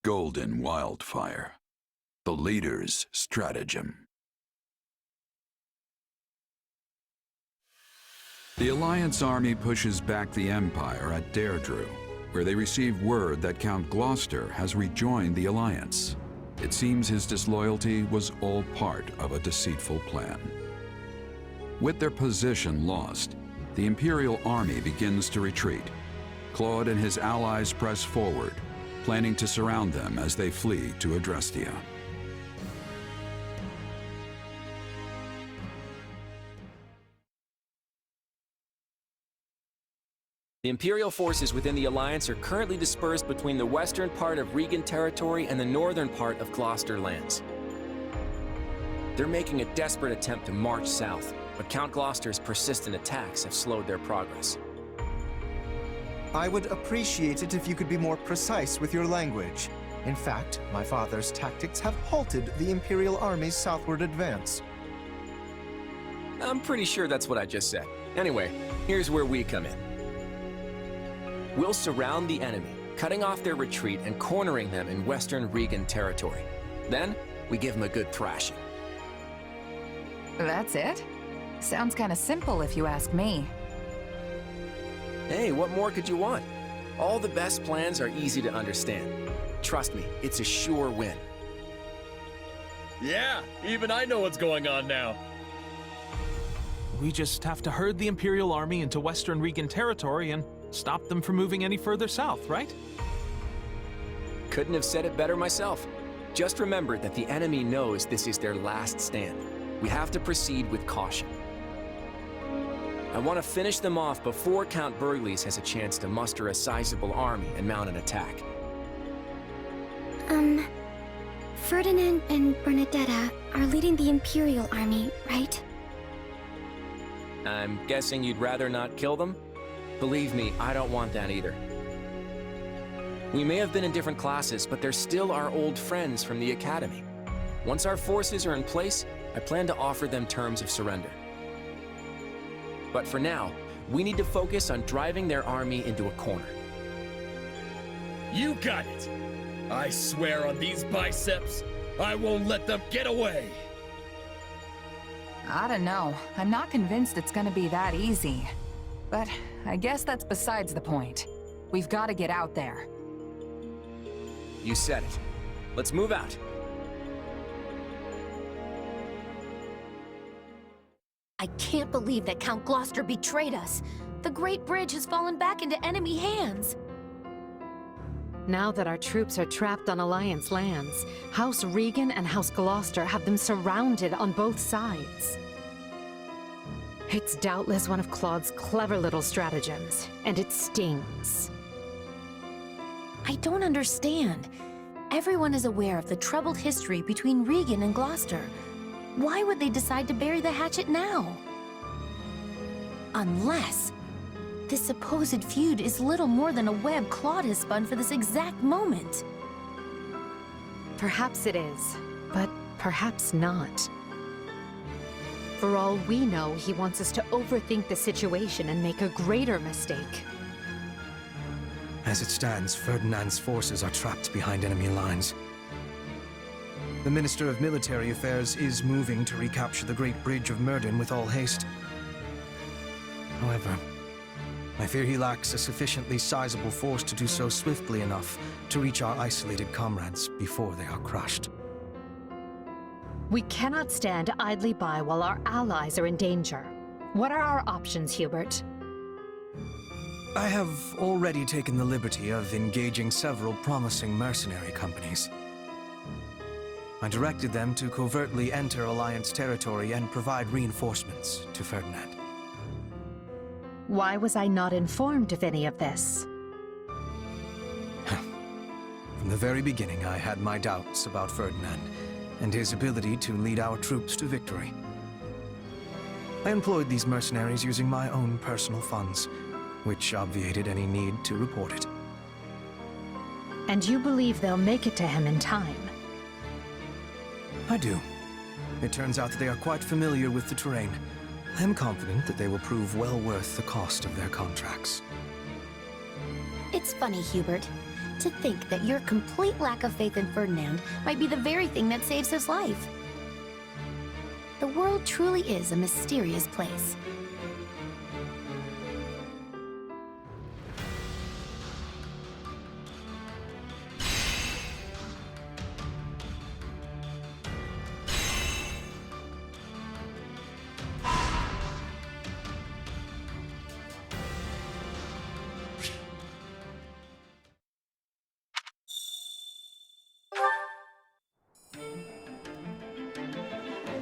golden wildfire. The leader's stratagem. The Alliance army pushes back the Empire at Derdriu, where they receive word that Count Gloucester has rejoined the Alliance. It seems his disloyalty was all part of a deceitful plan. With their position lost, the Imperial army begins to retreat. Claude and his allies press forward, planning to surround them as they flee to Derdriu. The Imperial forces within the Alliance are currently dispersed between the western part of Regan territory and the northern part of Gloucester lands. They're making a desperate attempt to march south, but Count Gloucester's persistent attacks have slowed their progress. I would appreciate it if you could be more precise with your language. In fact, my father's tactics have halted the Imperial Army's southward advance. I'm pretty sure that's what I just said. Anyway, here's where we come in. We'll surround the enemy, cutting off their retreat and cornering them in western Regan territory. Then, we give them a good thrashing. That's it? Sounds kinda simple if you ask me. Hey, what more could you want? All the best plans are easy to understand. Trust me, it's a sure win. Yeah, even I know what's going on now. We just have to herd the Imperial Army into western Regan territory and stop them from moving any further south, right? Couldn't have said it better myself. Just remember that the enemy knows this is their last stand. We have to proceed with caution. I want to finish them off before Count Burghley's has a chance to muster a sizable army and mount an attack. Ferdinand and Bernadetta are leading the Imperial Army, right? I'm guessing you'd rather not kill them? Believe me, I don't want that either. We may have been in different classes, but they're still our old friends from the Academy. Once our forces are in place, I plan to offer them terms of surrender. But for now, we need to focus on driving their army into a corner. You got it! I swear on these biceps, I won't let them get away! I don't know. I'm not convinced it's gonna be that easy. But I guess that's besides the point. We've got to get out there. You said it. Let's move out. I can't believe that Count Gloucester betrayed us. The Great Bridge has fallen back into enemy hands. Now that our troops are trapped on Alliance lands, House Regan and House Gloucester have them surrounded on both sides. It's doubtless one of Claude's clever little stratagems, and it stings. I don't understand. Everyone is aware of the troubled history between Regan and Gloucester. Why would they decide to bury the hatchet now? Unless this supposed feud is little more than a web Claude has spun for this exact moment. Perhaps it is, but perhaps not. For all we know, he wants us to overthink the situation and make a greater mistake. As it stands, Ferdinand's forces are trapped behind enemy lines. The Minister of Military Affairs is moving to recapture the Great Bridge of Myrddin with all haste. However, I fear he lacks a sufficiently sizable force to do so swiftly enough to reach our isolated comrades before they are crushed. We cannot stand idly by while our allies are in danger. What are our options, Hubert? I have already taken the liberty of engaging several promising mercenary companies. I directed them to covertly enter Alliance territory and provide reinforcements to Ferdinand. Why was I not informed of any of this? From the very beginning, I had my doubts about Ferdinand and his ability to lead our troops to victory. I employed these mercenaries using my own personal funds, which obviated any need to report it. And you believe they'll make it to him in time? I do. It turns out that they are quite familiar with the terrain. I am confident that they will prove well worth the cost of their contracts. It's funny, Hubert. To think that your complete lack of faith in Ferdinand might be the very thing that saves his life. The world truly is a mysterious place.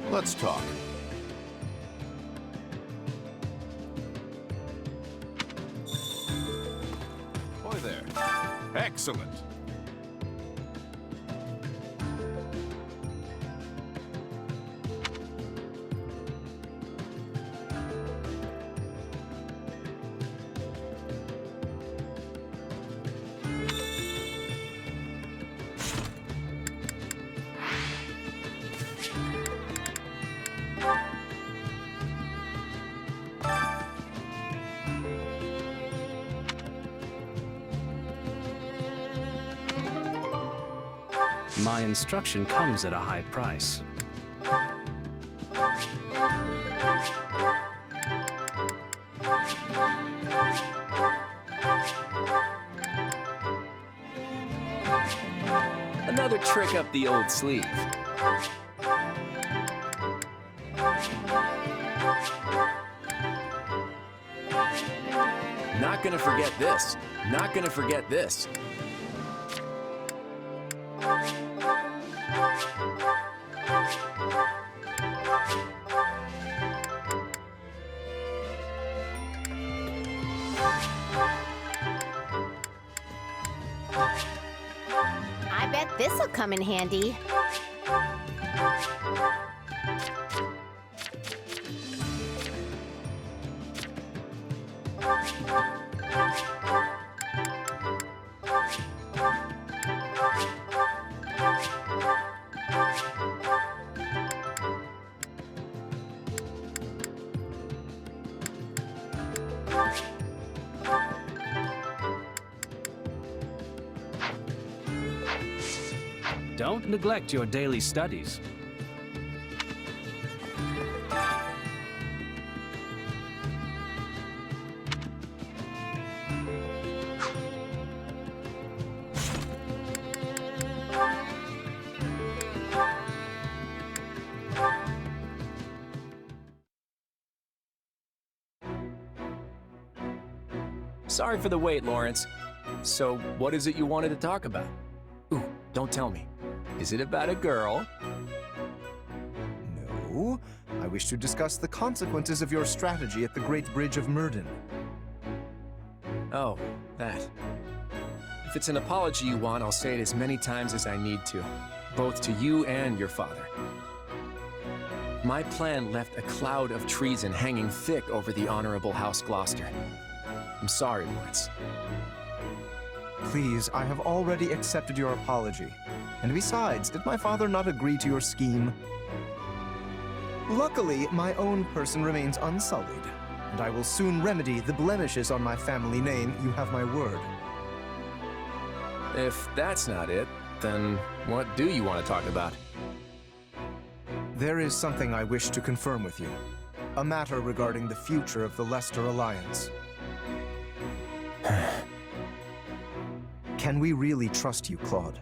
Let's talk. Boy there. Excellent. My instruction comes at a high price. Another trick up the old sleeve. Not gonna forget this. Not gonna forget this. I bet this'll come in handy. Don't neglect your daily studies. Sorry for the wait, Lorenz. So, what is it you wanted to talk about? Ooh, don't tell me. Is it about a girl? No. I wish to discuss the consequences of your strategy at the Great Bridge of Myrden. Oh, that. If it's an apology you want, I'll say it as many times as I need to. Both to you and your father. My plan left a cloud of treason hanging thick over the honorable House Gloucester. I'm sorry, Lorenz. Please, I have already accepted your apology. And besides, did my father not agree to your scheme? Luckily, my own person remains unsullied, and I will soon remedy the blemishes on my family name, you have my word. If that's not it, then what do you want to talk about? There is something I wish to confirm with you. A matter regarding the future of the Leicester Alliance. Can we really trust you, Claude?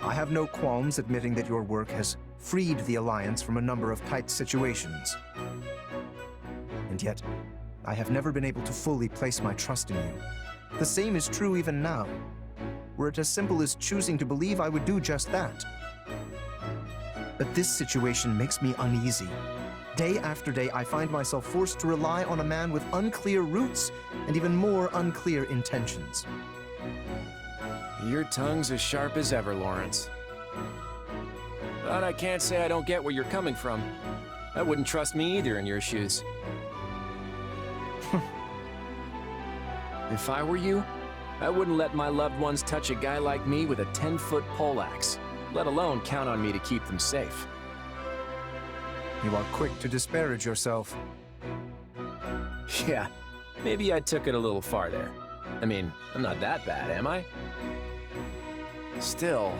I have no qualms admitting that your work has freed the Alliance from a number of tight situations. And yet, I have never been able to fully place my trust in you. The same is true even now. Were it as simple as choosing to believe, I would do just that. But this situation makes me uneasy. Day after day, I find myself forced to rely on a man with unclear roots and even more unclear intentions. Your tongue's as sharp as ever, Lorenz. But I can't say I don't get where you're coming from. I wouldn't trust me either in your shoes. If I were you, I wouldn't let my loved ones touch a guy like me with a 10-foot poleaxe, let alone count on me to keep them safe. You are quick to disparage yourself. Yeah, maybe I took it a little far there. I mean, I'm not that bad, am I? Still,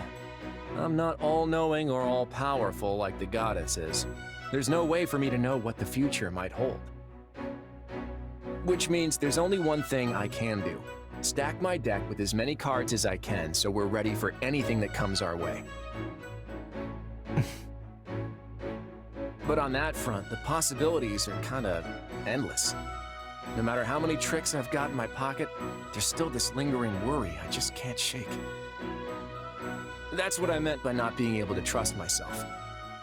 I'm not all-knowing or all-powerful like the goddess is. There's no way for me to know what the future might hold. Which means there's only one thing I can do. Stack my deck with as many cards as I can so we're ready for anything that comes our way. But on that front, the possibilities are kinda endless. No matter how many tricks I've got in my pocket, there's still this lingering worry I just can't shake. That's what I meant by not being able to trust myself.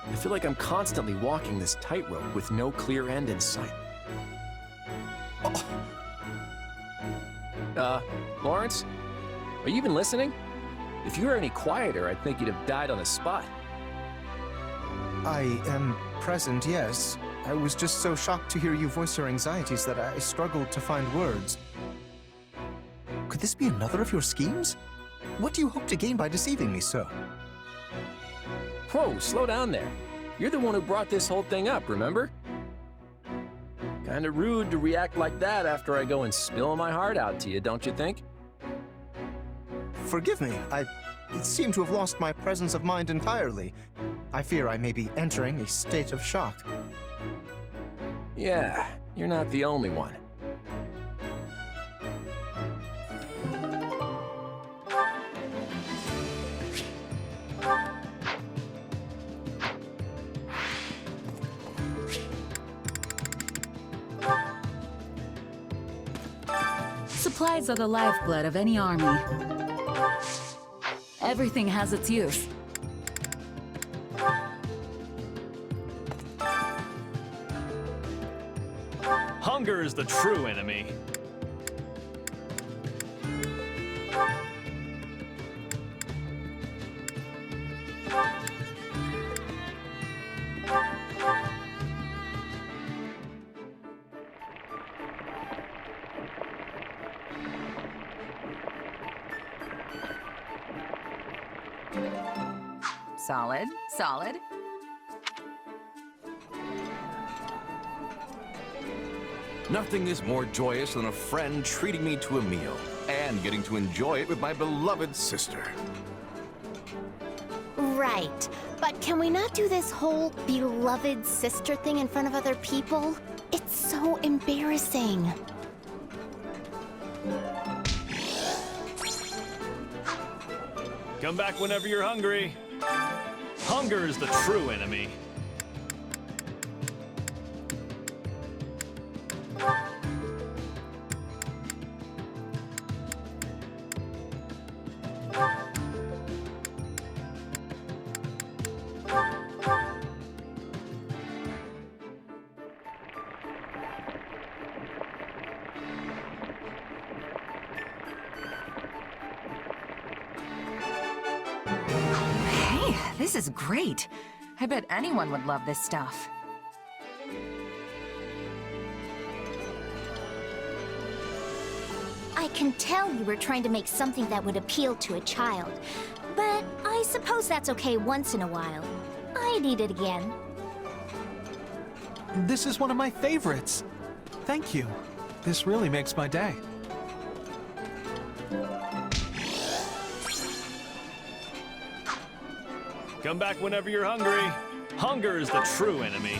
I feel like I'm constantly walking this tightrope with no clear end in sight. Lorenz? Are you even listening? If you were any quieter, I'd think you'd have died on the spot. I am present, yes. I was just so shocked to hear you voice your anxieties that I struggled to find words. Could this be another of your schemes? What do you hope to gain by deceiving me so? Whoa, slow down there. You're the one who brought this whole thing up, remember? Kinda rude to react like that after I go and spill my heart out to you, don't you think? Forgive me, I seem to have lost my presence of mind entirely. I fear I may be entering a state of shock. Yeah, you're not the only one. Supplies are the lifeblood of any army. Everything has its use. Hunger is the true enemy. Solid, solid. Nothing is more joyous than a friend treating me to a meal and getting to enjoy it with my beloved sister. Right. But can we not do this whole beloved sister thing in front of other people? It's so embarrassing. Come back whenever you're hungry. Hunger is the true enemy. This is great. I bet anyone would love this stuff. I can tell you were trying to make something that would appeal to a child. But I suppose that's okay once in a while. I'd eat it again. This is one of my favorites. Thank you. This really makes my day. Come back whenever you're hungry. Hunger is the true enemy.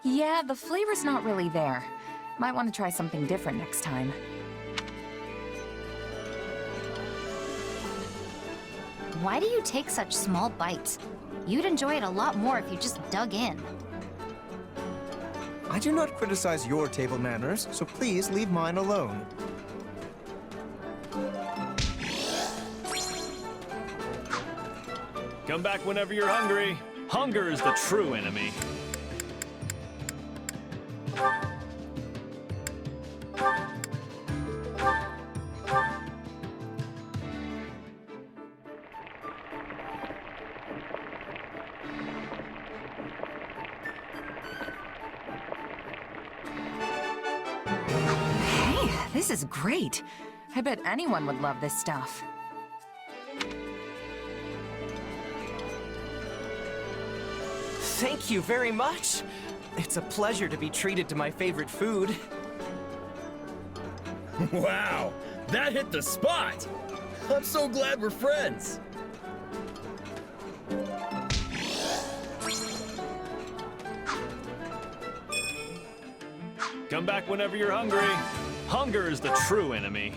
Yeah, the flavor's not really there. Might want to try something different next time. Why do you take such small bites? You'd enjoy it a lot more if you just dug in. I do not criticize your table manners, so please leave mine alone. Come back whenever you're hungry. Hunger is the true enemy. This is great. I bet anyone would love this stuff. Thank you very much. It's a pleasure to be treated to my favorite food. Wow, that hit the spot! I'm so glad we're friends. Come back whenever you're hungry. Hunger is the true enemy.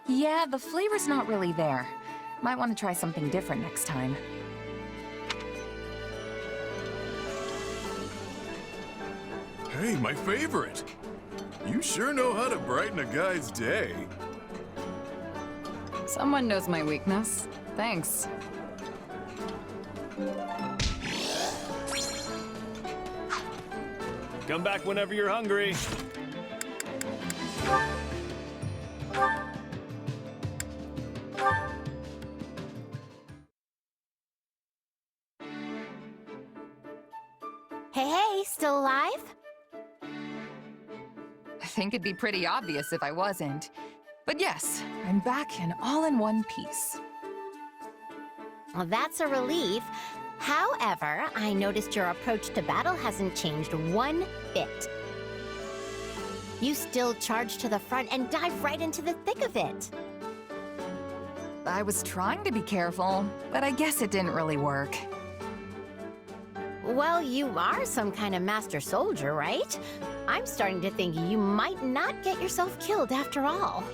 Yeah, the flavor's not really there. Might want to try something different next time. Hey, my favorite! You sure know how to brighten a guy's day. Someone knows my weakness. Thanks. Come back whenever you're hungry. Hey, still alive? I think it'd be pretty obvious if I wasn't. But yes, I'm back and all in one piece. Well, that's a relief. However, I noticed your approach to battle hasn't changed one bit. You still charge to the front and dive right into the thick of it. I was trying to be careful, but I guess it didn't really work. Well, you are some kind of master soldier, right? I'm starting to think you might not get yourself killed after all.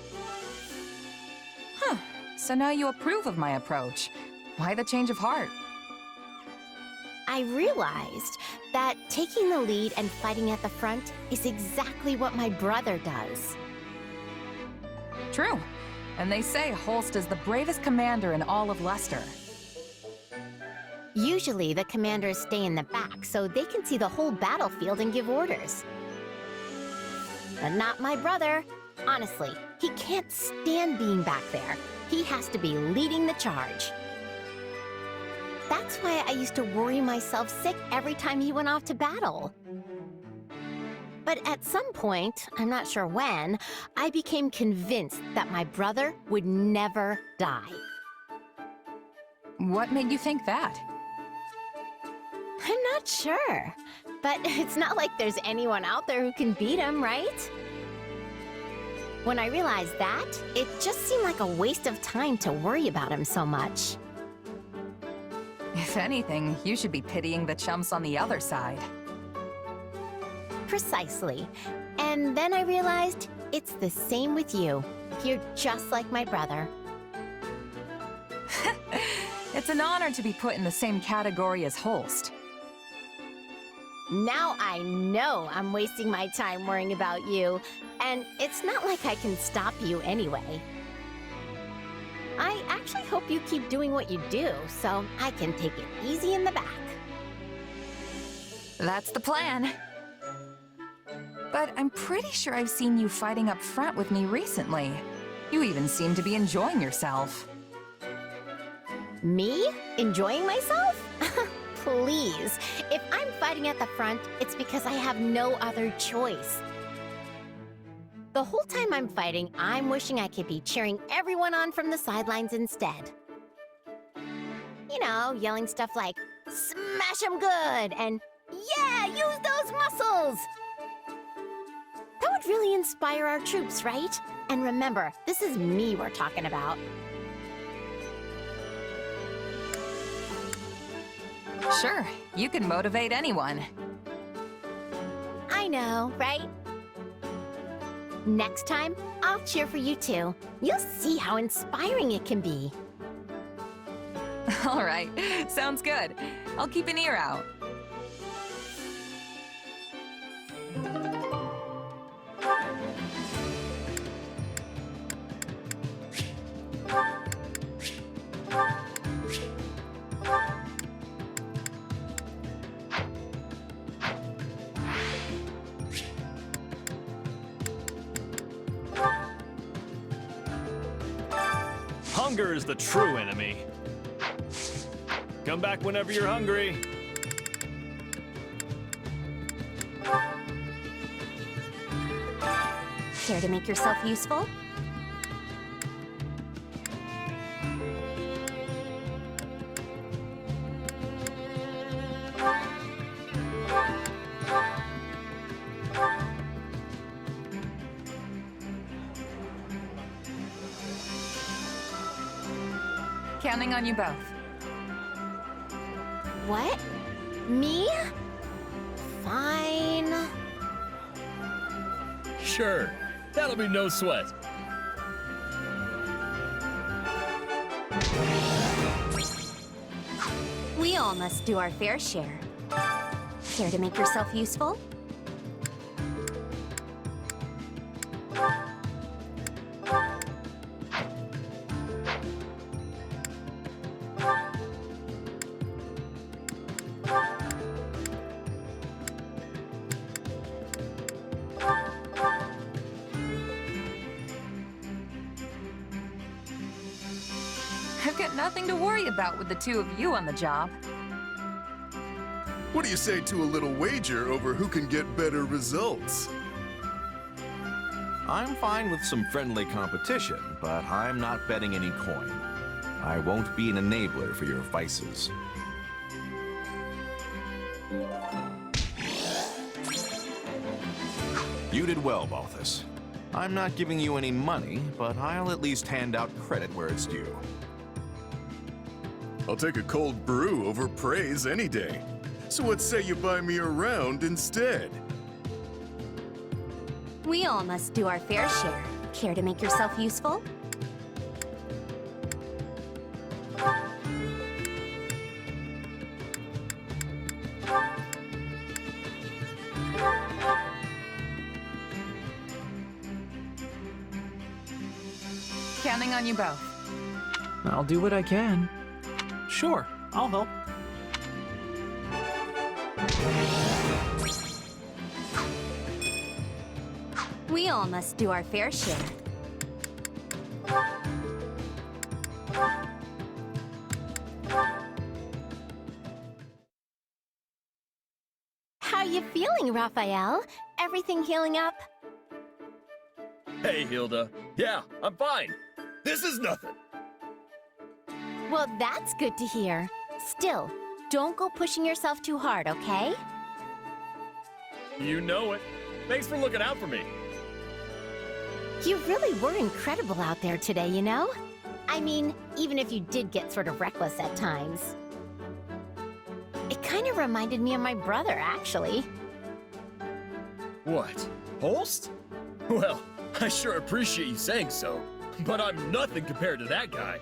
Huh, so now you approve of my approach. Why the change of heart? I realized that taking the lead and fighting at the front is exactly what my brother does. True. And they say Holst is the bravest commander in all of Leicester. Usually, the commanders stay in the back so they can see the whole battlefield and give orders. But not my brother. Honestly, he can't stand being back there. He has to be leading the charge. That's why I used to worry myself sick every time he went off to battle. But at some point, I'm not sure when, I became convinced that my brother would never die. What made you think that? I'm not sure. But it's not like there's anyone out there who can beat him, right? When I realized that, it just seemed like a waste of time to worry about him so much. If anything, you should be pitying the chumps on the other side. Precisely. And then I realized it's the same with you. You're just like my brother. It's an honor to be put in the same category as Holst. Now I know I'm wasting my time worrying about you, and it's not like I can stop you anyway. I actually hope you keep doing what you do, so I can take it easy in the back. That's the plan. But I'm pretty sure I've seen you fighting up front with me recently. You even seem to be enjoying yourself. Me? Enjoying myself? Please. If I'm fighting at the front, it's because I have no other choice. The whole time I'm fighting, I'm wishing I could be cheering everyone on from the sidelines instead. You know, yelling stuff like, "Smash 'em good!" and "Yeah, use those muscles!" That would really inspire our troops, right? And remember, this is me we're talking about. Sure, you can motivate anyone. I know, right? Next time, I'll cheer for you too. You'll see how inspiring it can be. All right, sounds good. I'll keep an ear out. Hunger is the true enemy. Come back whenever you're hungry. Care to make yourself useful? Counting on you both. What? Me? Fine. Sure, that'll be no sweat. We all must do our fair share. Care to make yourself useful? I've got nothing to worry about with the two of you on the job. What do you say to a little wager over who can get better results? I'm fine with some friendly competition, but I'm not betting any coin. I won't be an enabler for your vices. You did well, Balthus. I'm not giving you any money, but I'll at least hand out credit where it's due. I'll take a cold brew over praise any day. So what say you buy me a round instead? We all must do our fair share. Care to make yourself useful? Counting on you both. I'll do what I can. Sure, I'll help. We all must do our fair share. How you feeling, Raphael? Everything healing up? Hey, Hilda. Yeah, I'm fine. This is nothing. Well, that's good to hear. Still, don't go pushing yourself too hard, okay? You know it. Thanks for looking out for me. You really were incredible out there today, you know? I mean, even if you did get sort of reckless at times. It kind of reminded me of my brother, actually. What? Holst? Well, I sure appreciate you saying so, but I'm nothing compared to that guy.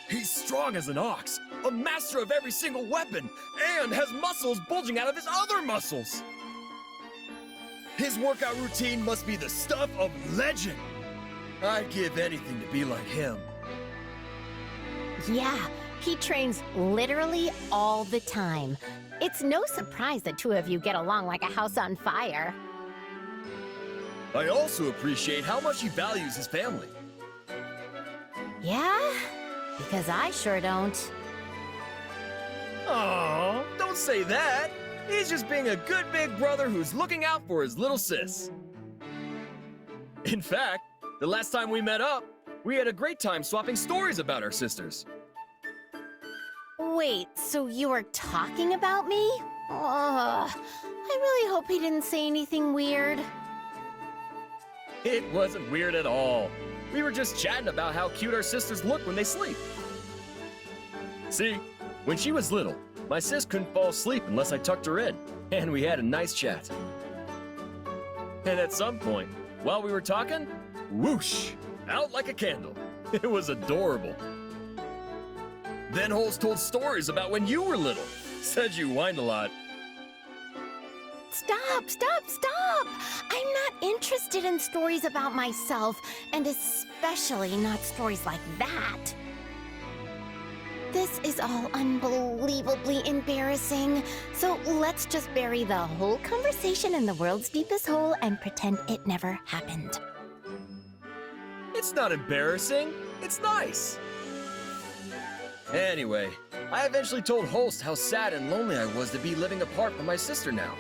He's strong as an ox, a master of every single weapon, and has muscles bulging out of his other muscles. His workout routine must be the stuff of legend. I'd give anything to be like him. Yeah, he trains literally all the time. It's no surprise the two of you get along like a house on fire. I also appreciate how much he values his family. Yeah? Because I sure don't. Aw, don't say that. He's just being a good big brother who's looking out for his little sis. In fact, the last time we met up, we had a great time swapping stories about our sisters. Wait, so you were talking about me? Ugh, I really hope he didn't say anything weird. It wasn't weird at all. We were just chatting about how cute our sisters look when they sleep. See, when she was little, my sis couldn't fall asleep unless I tucked her in, and we had a nice chat. And at some point, while we were talking, whoosh, out like a candle. It was adorable. Then Holst told stories about when you were little. Said you whined a lot. Stop, stop, stop! I'm not interested in stories about myself, and especially not stories like that. This is all unbelievably embarrassing, so let's just bury the whole conversation in the world's deepest hole and pretend it never happened. It's not embarrassing. It's nice. Anyway, I eventually told Holst how sad and lonely I was to be living apart from my sister now.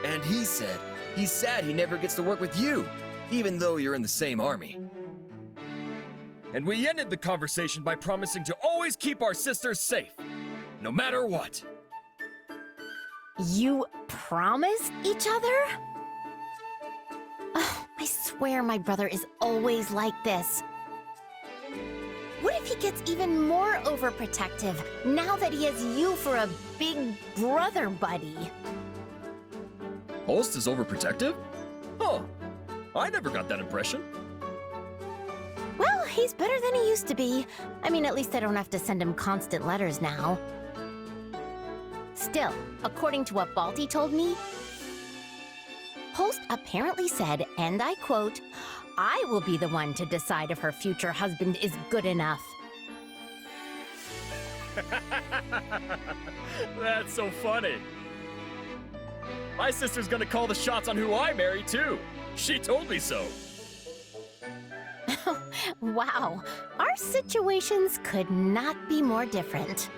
And he said he's sad he never gets to work with you, even though you're in the same army. And we ended the conversation by promising to always keep our sisters safe, no matter what. You promised each other? Oh, I swear my brother is always like this. What if he gets even more overprotective now that he has you for a big brother buddy? Holst is overprotective? Huh. I never got that impression. Well, he's better than he used to be. I mean, at least I don't have to send him constant letters now. Still, according to what Balti told me, Holst apparently said, and I quote, "I will be the one to decide if her future husband is good enough." That's so funny. My sister's gonna call the shots on who I marry, too. She told me so. Wow, our situations could not be more different.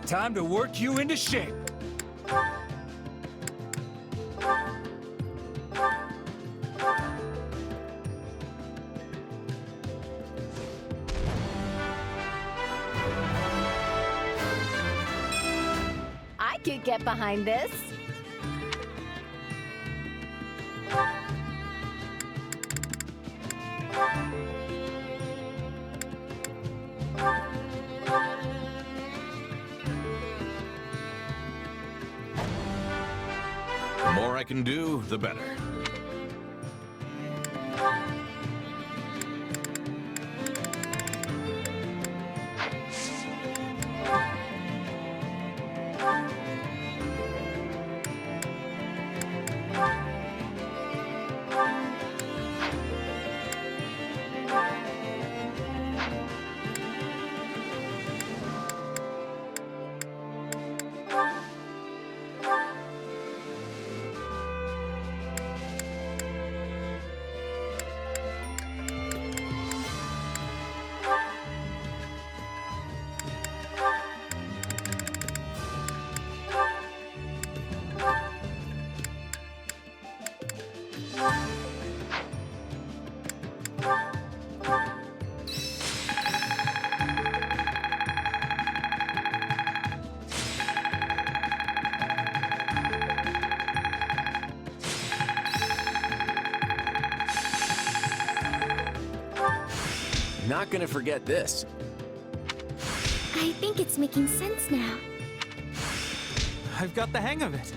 Time to work you into shape. I could get behind this. The more I can do, the better. Not gonna forget this. I think it's making sense now. I've got the hang of it.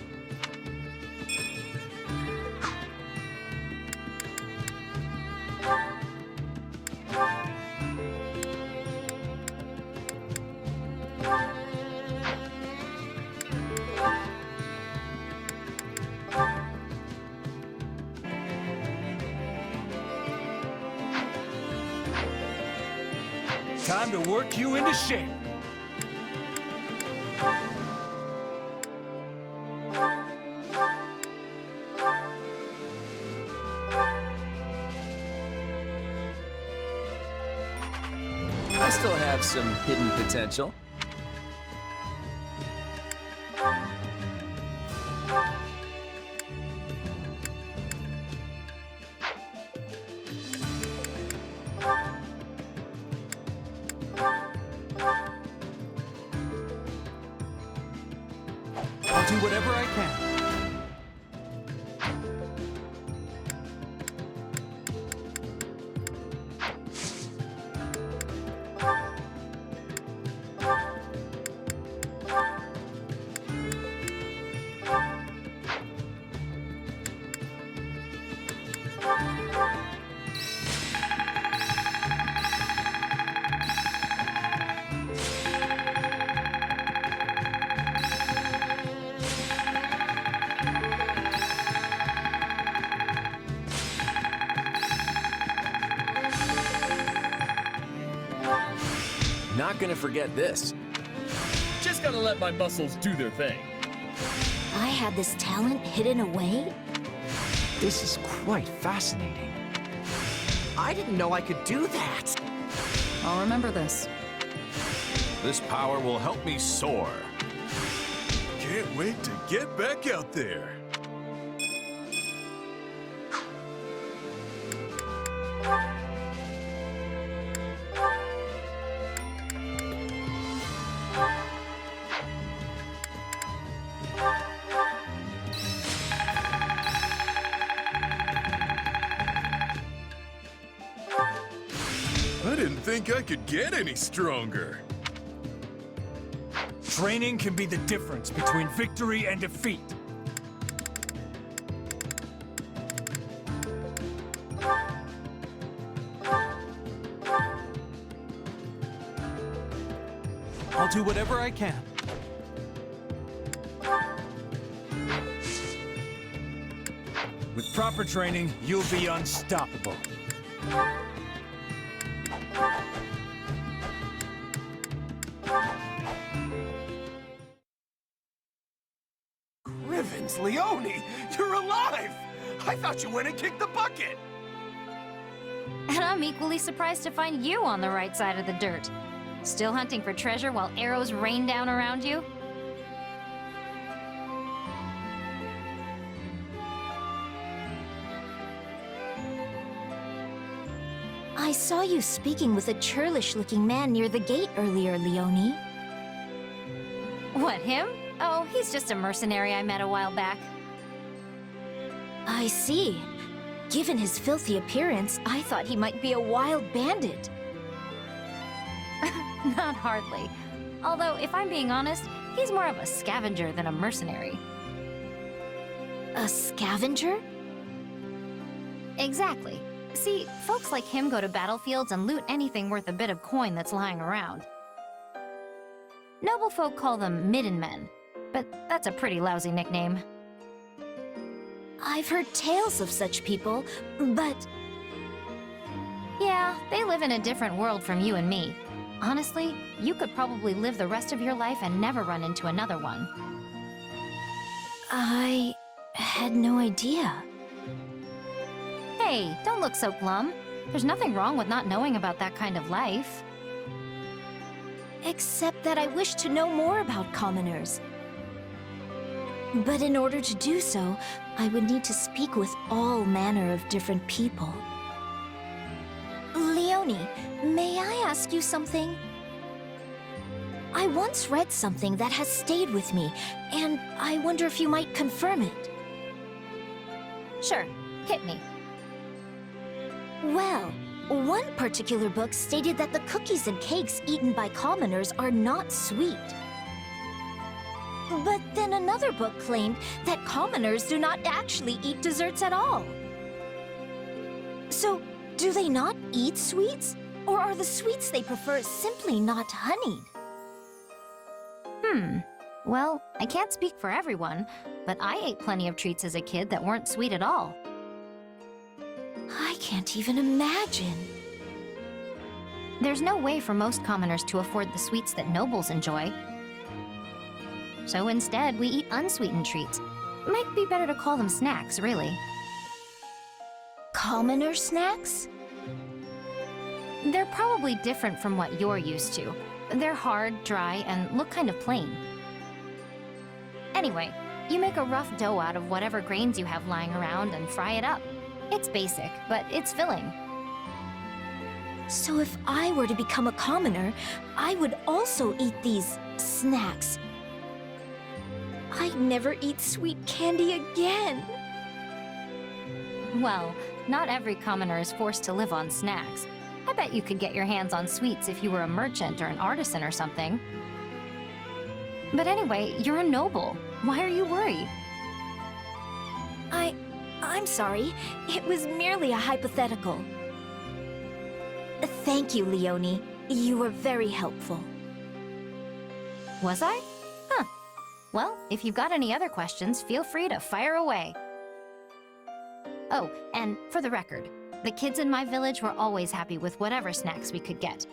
Time to work you into shape. I still have some hidden potential. I'll do whatever I can. Not gonna forget this. Just gotta let my muscles do their thing. I had this talent hidden away? This is quite fascinating. I didn't know I could do that. I'll remember this. This power will help me soar. Can't wait to get back out there. I didn't think I could get any stronger. Training can be the difference between victory and defeat. I'll do whatever I can. With proper training, you'll be unstoppable. Rivens, Leonie, you're alive! I thought you went and kicked the bucket! And I'm equally surprised to find you on the right side of the dirt. Still hunting for treasure while arrows rain down around you? I saw you speaking with a churlish-looking man near the gate earlier, Leonie. What, him? Oh, he's just a mercenary I met a while back. I see. Given his filthy appearance, I thought he might be a wild bandit. Not hardly. Although, if I'm being honest, he's more of a scavenger than a mercenary. A scavenger? Exactly. See, folks like him go to battlefields and loot anything worth a bit of coin that's lying around. Noble folk call them midden men, but that's a pretty lousy nickname. I've heard tales of such people, but... Yeah, they live in a different world from you and me. Honestly, you could probably live the rest of your life and never run into another one. I had no idea. Hey, don't look so glum. There's nothing wrong with not knowing about that kind of life. Except that I wish to know more about commoners. But in order to do so, I would need to speak with all manner of different people. Leonie, may I ask you something? I once read something that has stayed with me, and I wonder if you might confirm it. Sure, hit me. Well, one particular book stated that the cookies and cakes eaten by commoners are not sweet. But then another book claimed that commoners do not actually eat desserts at all. So, do they not eat sweets? Or are the sweets they prefer simply not honeyed? Well, I can't speak for everyone, but I ate plenty of treats as a kid that weren't sweet at all. I can't even imagine. There's no way for most commoners to afford the sweets that nobles enjoy. So instead, we eat unsweetened treats. Might be better to call them snacks, really. Commoner snacks? They're probably different from what you're used to. They're hard, dry, and look kind of plain. Anyway, you make a rough dough out of whatever grains you have lying around and fry it up. It's basic, but it's filling. So if I were to become a commoner, I would also eat these snacks. I'd never eat sweet candy again. Well, not every commoner is forced to live on snacks. I bet you could get your hands on sweets if you were a merchant or an artisan or something. But anyway, you're a noble. Why are you worried? I'm sorry. It was merely a hypothetical. Thank you, Leonie. You were very helpful. Was I? Huh. Well, if you've got any other questions, feel free to fire away. Oh, and for the record, the kids in my village were always happy with whatever snacks we could get.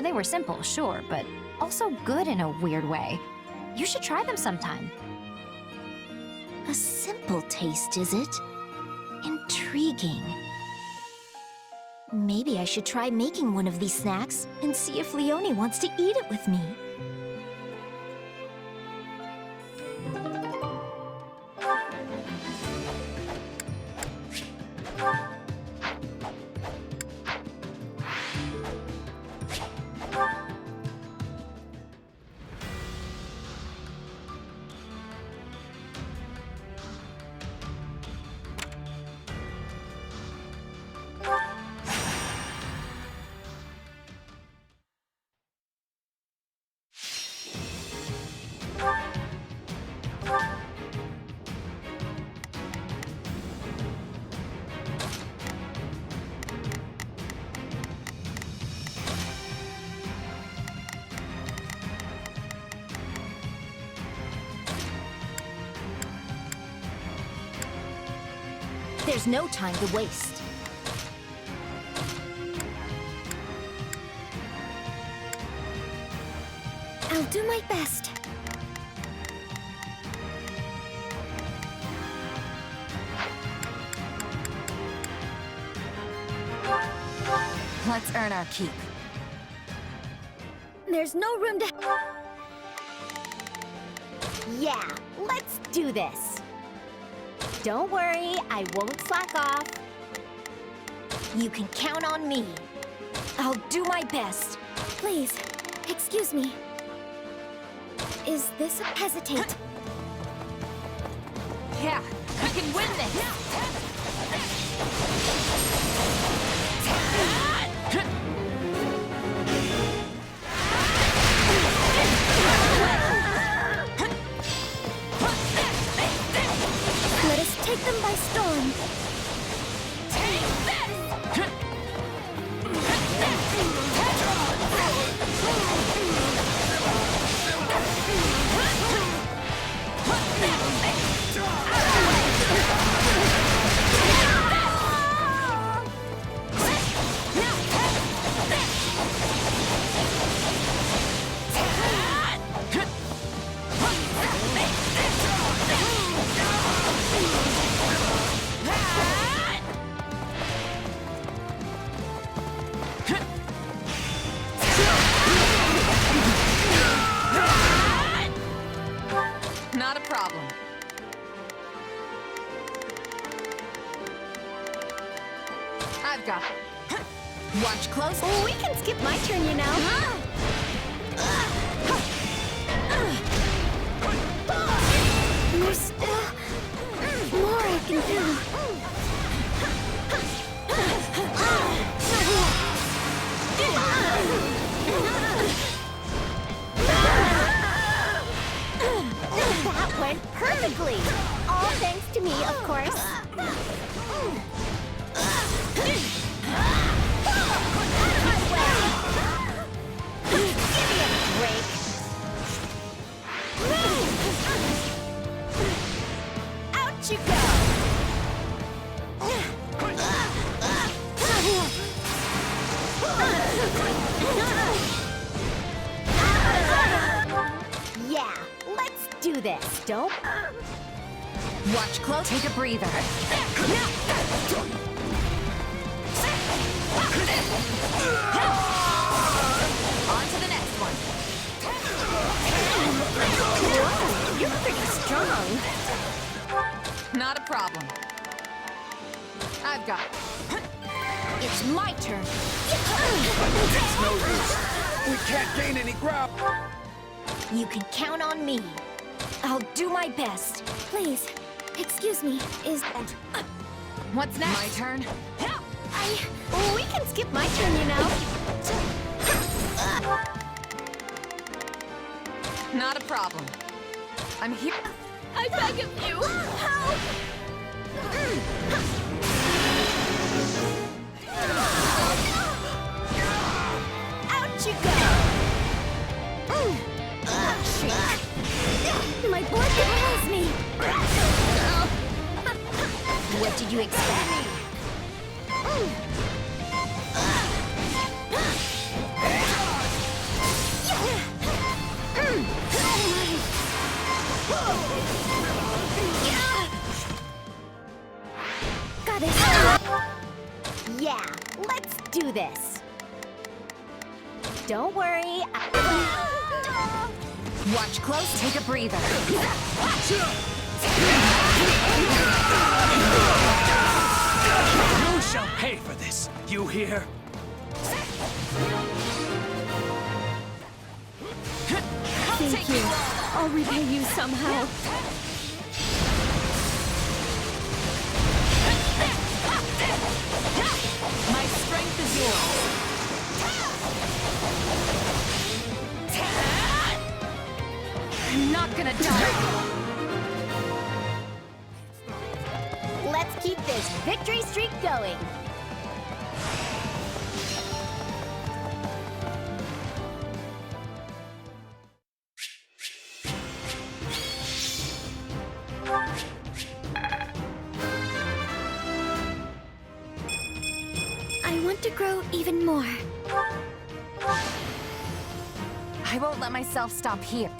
They were simple, sure, but also good in a weird way. You should try them sometime. A simple taste, is it? Intriguing. Maybe I should try making one of these snacks and see if Leonie wants to eat it with me. There's no time to waste. I'll do my best. Let's earn our keep. There's no room to... Yeah, let's do this. Don't worry, I won't slack off. You can count on me. I'll do my best. Please, excuse me. Is this a hesitate? Yeah, we can win this! Let us take them by storm. Not a problem. I've got it. Watch close. Oh, we can skip my turn, you know. There's still more I can do. That went perfectly. All thanks to me, of course. Give me a break. Out you go. Yeah, let's do this. Don't. Watch close. Take a breather. On to the next one. Whoa, you're pretty strong. Not a problem. I've got it. It's my turn. It's no use. We can't gain any ground. You can count on me. I'll do my best. Please, excuse me. What's next? My turn. We can skip my turn, you know. Not a problem. I'm here. I beg of you. Help! Out you go! My board has me. What did you expect? Got it. Yeah, let's do this. Don't worry. Watch close, take a breather. You shall pay for this. You hear? Thank you. I'll repay you somehow. My strength is yours. I'm not gonna die. Let's keep this victory streak going. I want to grow even more. I won't let myself stop here.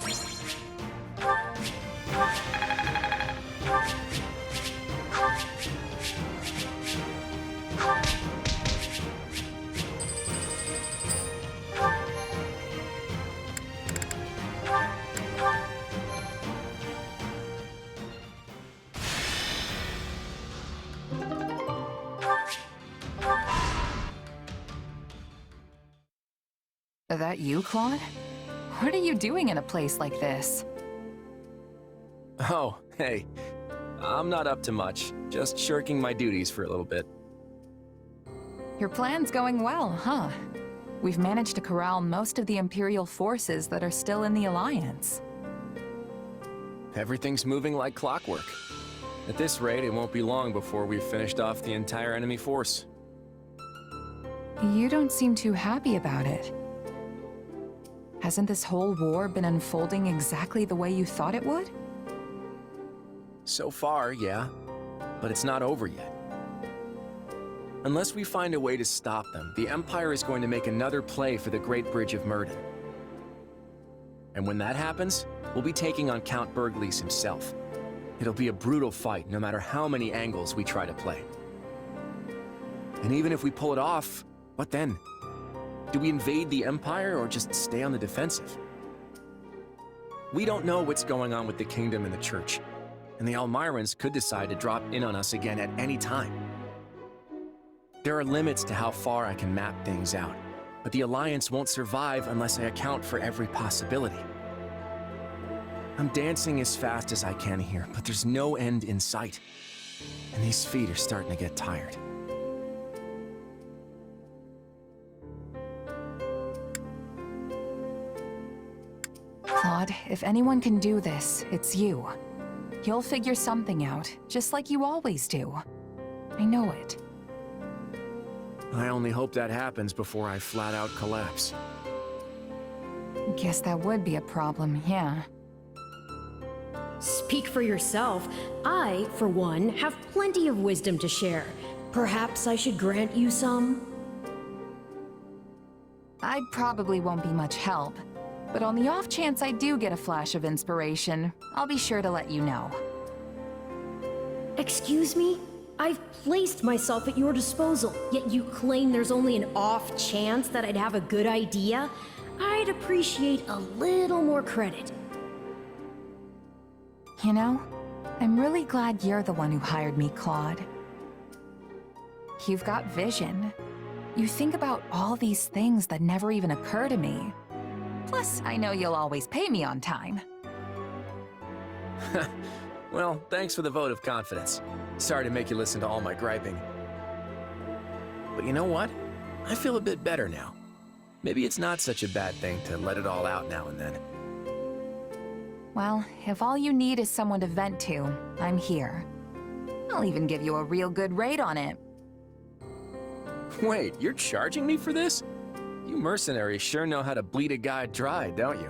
That you, Claude? What are you doing in a place like this? Oh, hey. I'm not up to much. Just shirking my duties for a little bit. Your plan's going well, huh? We've managed to corral most of the Imperial forces that are still in the Alliance. Everything's moving like clockwork. At this rate, it won't be long before we've finished off the entire enemy force. You don't seem too happy about it. Hasn't this whole war been unfolding exactly the way you thought it would? So far, yeah. But it's not over yet. Unless we find a way to stop them, the Empire is going to make another play for the Great Bridge of Myrddin. And when that happens, we'll be taking on Count Bergliez himself. It'll be a brutal fight, no matter how many angles we try to play. And even if we pull it off, what then? Do we invade the Empire or just stay on the defensive? We don't know what's going on with the Kingdom and the Church, and the Almirans could decide to drop in on us again at any time. There are limits to how far I can map things out, but the Alliance won't survive unless I account for every possibility. I'm dancing as fast as I can here, but there's no end in sight, and these feet are starting to get tired. Claude, if anyone can do this, it's you. You'll figure something out, just like you always do. I know it. I only hope that happens before I flat out collapse. Guess that would be a problem, yeah. Speak for yourself. I, for one, have plenty of wisdom to share. Perhaps I should grant you some? I probably won't be much help, but on the off chance I do get a flash of inspiration, I'll be sure to let you know. Excuse me? I've placed myself at your disposal, yet you claim there's only an off chance that I'd have a good idea? I'd appreciate a little more credit. You know, I'm really glad you're the one who hired me, Claude. You've got vision. You think about all these things that never even occur to me. Plus, I know you'll always pay me on time. Well, thanks for the vote of confidence. Sorry to make you listen to all my griping. But you know what? I feel a bit better now. Maybe it's not such a bad thing to let it all out now and then. Well, if all you need is someone to vent to, I'm here. I'll even give you a real good rate on it. Wait, you're charging me for this? You mercenaries sure know how to bleed a guy dry, don't you?